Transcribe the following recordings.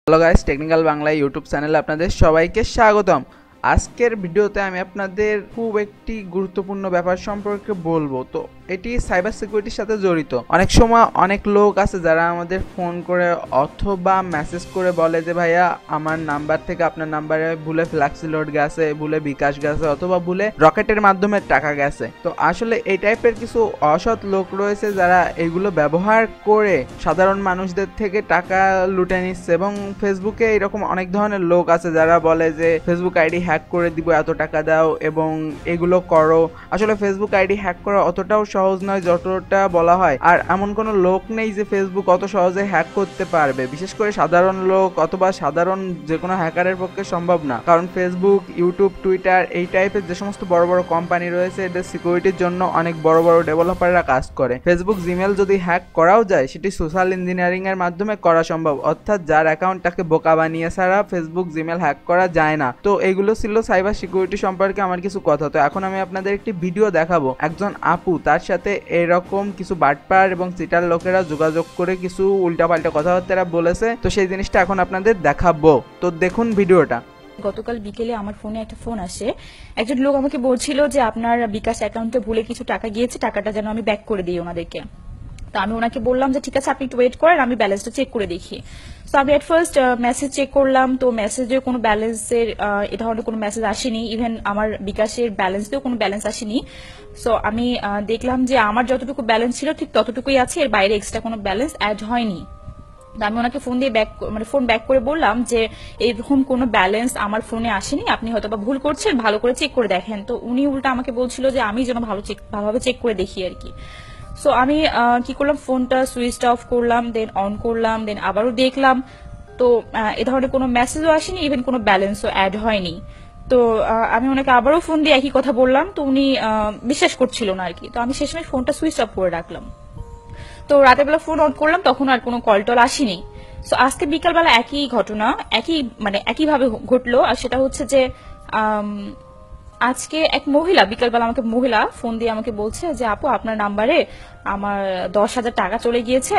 Hello guys, technical Bangla YouTube চ্যানেলে আপনাদের সবাইকে স্বাগতম। আজকের ভিডিওতে আমি আপনাদের খুব একটি গুরুত্বপূর্ণ ব্যাপার সম্পর্কে বলবো। তো এটি সাইবার সিকিউরিটির সাথে জড়িত। অনেক সময় অনেক লোক আছে যারা আমাদের ফোন করে অথবা মেসেজ করে বলে যে ভাইয়া আমার নাম্বার থেকে আপনার নাম্বারে ভুলে ফ্ল্যাক্সি লোড গেছে, ভুলে বিকাশ গেছে অথবা ভুলে রকেটের মাধ্যমে টাকা গেছে। তো আসলে এই টাইপের কিছু অসৎ লোক রয়েছে যারা এগুলো ব্যবহার করে সাধারণ মানুষদের থেকে টাকা লুটে নিচ্ছে। এবং ফেসবুকে এরকম অনেক ধরনের লোক আছে যারা বলে যে ফেসবুক আইডি হ্যাক করে দিব, এত টাকা দাও এবং এগুলো করো। আসলে ফেসবুক আইডি হ্যাক করা অতটাও সহজ নয় যতটা বলা হয়। আর এমন কোনো লোক নেই যে ফেসবুক অত সহজে হ্যাক করতে পারবে, বিশেষ করে সাধারণ লোক অথবা সাধারণ যে কোনো হ্যাকারের পক্ষে সম্ভব না। কারণ ফেসবুক, ইউটিউব, টুইটার এই টাইপের যে সমস্ত বড় বড় কোম্পানি রয়েছে এদের সিকিউরিটির জন্য অনেক বড় বড় ডেভেলপাররা কাজ করে। ফেসবুক জিমেল যদি হ্যাক করাও যায় সেটি সোশ্যাল ইঞ্জিনিয়ারিং এর মাধ্যমে করা সম্ভব, অর্থাৎ যার অ্যাকাউন্টটাকে বোকা বানিয়ে ছাড়া ফেসবুক জিমেল হ্যাক করা যায় না। তো এইগুলো ছিল সাইবার সিকিউরিটি সম্পর্কে আমার কিছু কথা। তো এখন আমি আপনাদের একটি ভিডিও দেখাবো, একজন আপু তার সাথে এরকম কিছু বাটপার এবং চিটার লোকেরা যোগাযোগ করে কিছু উল্টাপাল্টা কথাবার্তা বলেছে। তো সেই জিনিসটা এখন আপনাদের দেখাবো, তো দেখুন ভিডিওটা। গতকাল বিকেলে আমার ফোনে একটা ফোন আসে। একজন লোক আমাকে বলছিল যে আপনার বিকাশ অ্যাকাউন্টে ভুলে কিছু টাকা গিয়েছে, টাকাটা যেন আমি ব্যাক করে দিই ওনাদেরকে। তো আমি ওনাকে বললাম যে ঠিক আছে, আপনি একটু ওয়েট করেন, আমি ব্যালেন্সটা চেক করে দেখি। তো আমি এট ফার্স্ট মেসেজ চেক করলাম, তো মেসেজে কোনো ব্যালেন্সের এ ধরনের কোনো মেসেজ আসেনি। ইভেন আমার বিকাশের ব্যালেন্সেও কোনো ব্যালেন্স আসেনি। সো আমি দেখলাম যে আমার যতটুকু ব্যালেন্স ছিল ঠিক ততটুকুই আছে, এর বাইরে এক্সট্রা কোনো ব্যালেন্স অ্যাড হয়নি। আমি ওনাকে ফোন দিয়ে ফোন ব্যাক করে বললাম যে এরকম কোনো ব্যালেন্স আমার ফোনে আসেনি, আপনি হয়তো বা ভুল করছেন, ভালো করে চেক করে দেখেন। তো উনি উল্টা আমাকে বলছিল যে আমি যেন ভালোভাবে চেক করে দেখি আর কি। সো আমি কি করলাম, ফোনটা সুইচ অফ করলাম, দেন অন করলাম, দেন আবারও দেখলাম। তো এ ধরনের কোনো মেসেজও আসেনি, ইভেন কোনো ব্যালেন্সও অ্যাড হয়নি। তো আমি ওনাকে আবারও ফোন দিয়ে একই কথা বললাম, তো উনি বিশ্বাস করছিল না আর কি। তো আমি শেষমেশ ফোনটা সুইচ অফ করে রাখলাম। তো রাতের বেলা ফোন অন করলাম, তখন আর কোনো কল টল আসেনি। সো আজকে বিকালবেলা একই ঘটনা একইভাবে ঘটলো। আর সেটা হচ্ছে যে আজকে এক মহিলা বিকালবেলা আমাকে ফোন দিয়ে আমাকে বলছে যে আপু আপনার নাম্বারে আমার 10,000 টাকা চলে গিয়েছে,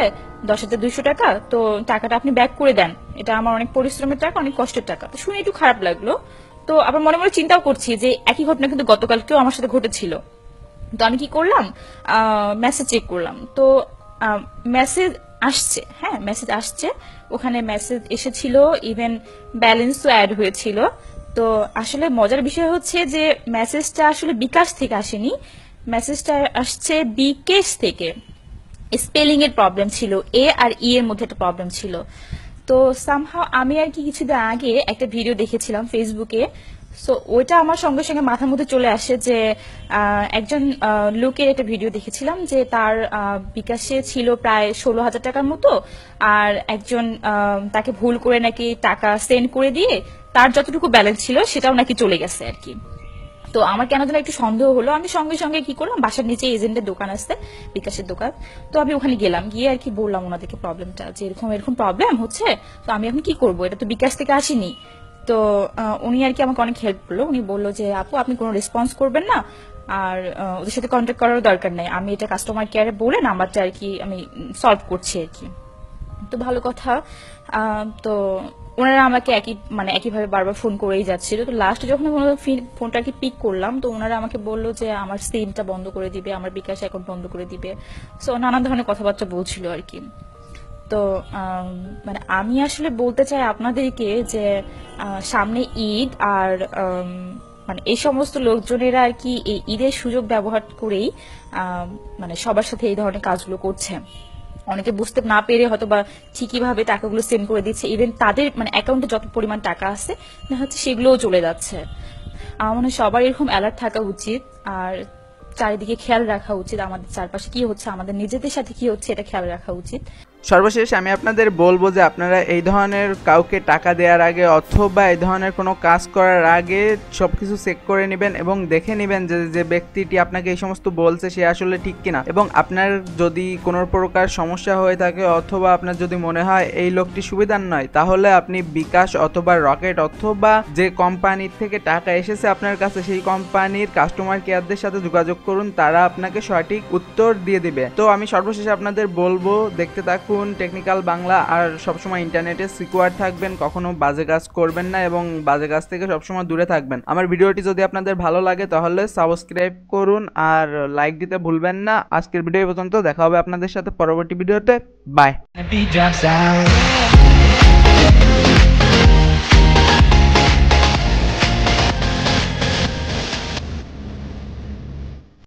10,200 টাকা, তো টাকাটা আপনি ব্যাক করে দেন, এটা আমার অনেক পরিশ্রমের টাকা, অনেক কষ্টের টাকা। তো শুনে একটু খারাপ লাগলো। তো আবার মনে মনে চিন্তাও করছি যে একই ঘটনা কিন্তু গতকালকেও আমার সাথে ঘটেছিল। তো আমি কি করলাম, মেসেজ চেক করলাম। তো মেসেজ আসছে, হ্যাঁ মেসেজ আসছে, ওখানে মেসেজ এসেছিল, ইভেন ব্যালেন্সও অ্যাড হয়েছিল। তো আসলে মজার বিষয় হচ্ছে যে মেসেজটা আসলে বিকাশ থেকে আসেনি, মেসেজটা আসছে বিকেশ থেকে। স্পেলিং এর প্রবলেম ছিল, এ আর ই এর মধ্যে একটা প্রবলেম ছিল। তো সামহাও আমি আর কি কিছুদিন আগে একটা ভিডিও দেখেছিলাম ফেসবুকে। সো ওইটা আমার সঙ্গে সঙ্গে মাথার মধ্যে চলে আসে যে একজন লোকের একটা ভিডিও দেখেছিলাম যে তার বিকাশে ছিল প্রায় 16,000 টাকার মতো, আর একজন তাকে ভুল করে নাকি টাকা সেন্ড করে দিয়ে তার যতটুকু ব্যালেন্স ছিল সেটাও নাকি চলে গেছে আর কি। তো আমার কেন যেন একটু সন্দেহ হলো, আমি সঙ্গে সঙ্গে কি করলাম, বাসার নিচে এজেন্টের দোকান আছে, বিকাশের দোকান। তো আমি ওখানে গেলাম, গিয়ে আর কি বললাম ওনাদেরকে প্রবলেমটা, যে এরকম এরকম প্রবলেম হচ্ছে, তো আমি এখন কি করবো, এটা তো বিকাশ থেকে আসেনি। তো উনি আর কি আমাকে অনেক হেল্প করলো। উনি বললো যে আপু আপনি কোনো রেসপন্স করবেন না, আর ওদের সাথে কন্ট্যাক্ট করার দরকার নেই, আমি এটা কাস্টমার কেয়ারে বলে নাম্বারটা আর কি আমি সলভ করছি আর কি। তো ভালো কথা। তো ওনারা আমাকে একইভাবে বারবার ফোন করেই যাচ্ছিল। তো লাস্ট যখন ফোনটা কি পিক করলাম, তো ওনারা আমাকে বললো যে আমার সিমটা বন্ধ করে দিবে, আমার বিকাশ অ্যাকাউন্ট বন্ধ করে দিবে। সো নানান ধরনের কথাবার্তা বলছিল আর কি। তো আমি আসলে বলতে চাই আপনাদেরকে যে সামনে ঈদ, আর এই সমস্ত লোকজনেরা আর কি এই ঈদের সুযোগ ব্যবহার করেই সবার সাথে এই ধরনের কাজগুলো করছে। অনেকে বুঝতে না পেরে হয়তো বা ঠিকই ভাবে টাকাগুলো সেন্ড করে দিচ্ছে, ইভেন তাদের অ্যাকাউন্টে যত পরিমাণ টাকা আছে না হচ্ছে সেগুলোও চলে যাচ্ছে। আমার মনে হয় সবার এরকম অ্যালার্ট থাকা উচিত, আর চারিদিকে খেয়াল রাখা উচিত, আমাদের চারপাশে কি হচ্ছে, আমাদের নিজেদের সাথে কি হচ্ছে এটা খেয়াল রাখা উচিত। সর্বশেষ আমি আপনাদের বলবো যে আপনারা এই ধরনের কাউকে টাকা দেওয়ার আগে অথবা এই ধরনের কোনো কাজ করার আগে সবকিছু চেক করে নেবেন এবং দেখে নেবেন যে যে ব্যক্তিটি আপনাকে এই সমস্ত বলছে সে আসলে ঠিক কিনা। এবং আপনার যদি কোনো প্রকার সমস্যা হয়ে থাকে অথবা আপনার যদি মনে হয় এই লোকটি সুবিধার নয়, তাহলে আপনি বিকাশ অথবা রকেট অথবা যে কোম্পানির থেকে টাকা এসেছে আপনার কাছে সেই কোম্পানির কাস্টমার কেয়ারদের সাথে যোগাযোগ করুন, তারা আপনাকে সঠিক উত্তর দিয়ে দিবে। তো আমি সর্বশেষে আপনাদের বলবো দেখতে থাকুন শিখুন টেকনিক্যাল বাংলা, আর সবসময় ইন্টারনেটে সিকিউর থাকবেন, কখনো বাজে কাজ করবেন না এবং বাজে কাজ থেকে সবসময় দূরে থাকবেন। আমার ভিডিওটি যদি আপনাদের ভালো লাগে তাহলে সাবস্ক্রাইব করুন আর লাইক দিতে ভুলবেন না। আজকের ভিডিও এই পর্যন্ত, দেখা হবে আপনাদের সাথে পরবর্তী ভিডিওতে। বাই।